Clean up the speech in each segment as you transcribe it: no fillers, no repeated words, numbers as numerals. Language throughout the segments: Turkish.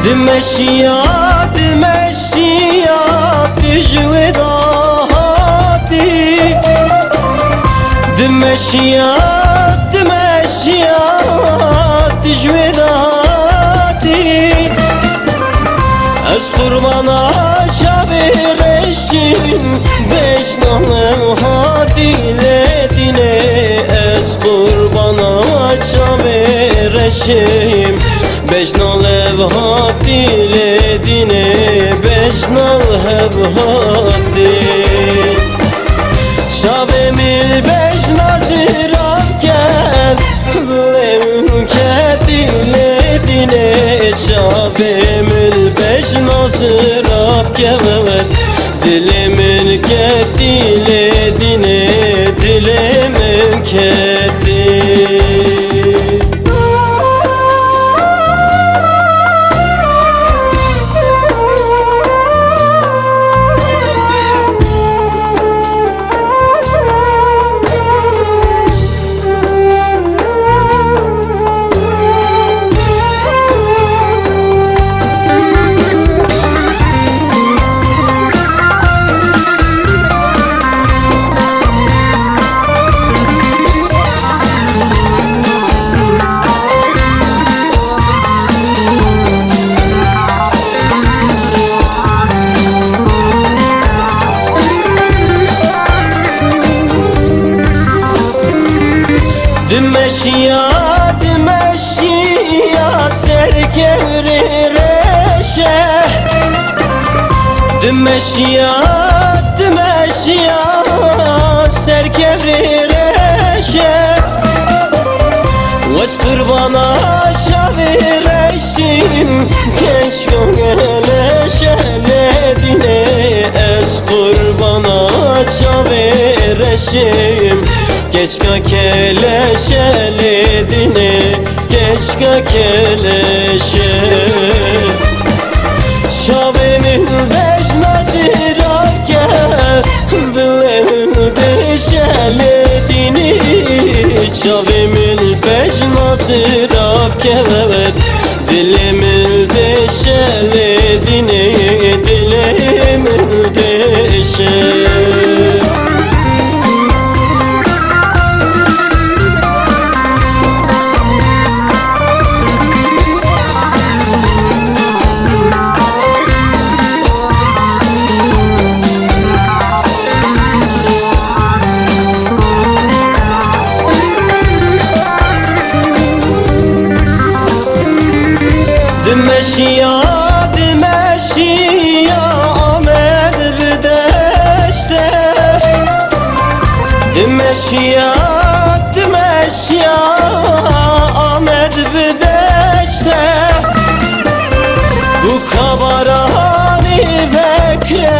دمشيات دمشيات جوداتي دمشيات دمشيات جوداتي از قربانا شبرشين بشنالم هادي لديني از قربانا شبرشين بشنال هاتی لدینه بشنال هاتی شاوه میل بشنازیرم کرد دلم کردی لدینه شاوه میل بشنازیرم کرد دلم کردی لدینه دلم کردی دمشيا دمشيا سركوري رشه دمشيا دمشيا سركوري رشه واش قربانا شاوي رشيم كشكو لشه لديني از قربانا شاوي رشيم Keşka keleşe ledine keşka keleşe Şavemin beş nazirake Dilemin deşe ledine Şavemin beş nazirake Dilimin deşe ledine Dilimin deşe دمشيا دمشيا آمد بدشته دمشيا دمشيا آمد بدشته Bu kabarani vekre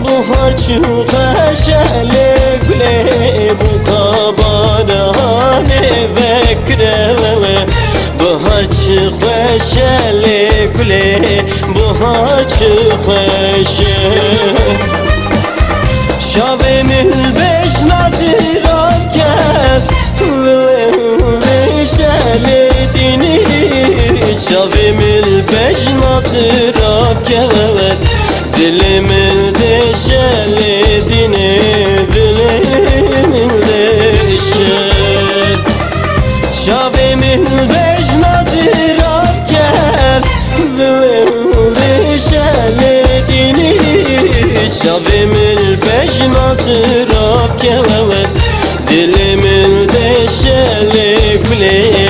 Bu harçı heşele güle Bu kabarani vekre Bu harçı heşele güle Bu harçı heşele Şavemin beş naziran kef Leşele dini Şavemin beş naziran kef Dilimin deşele dini Dilimin deşele Şavemin beş naziran kef Dilimin deşele dini Şavemin beş naziran kef Dilimin deşele güle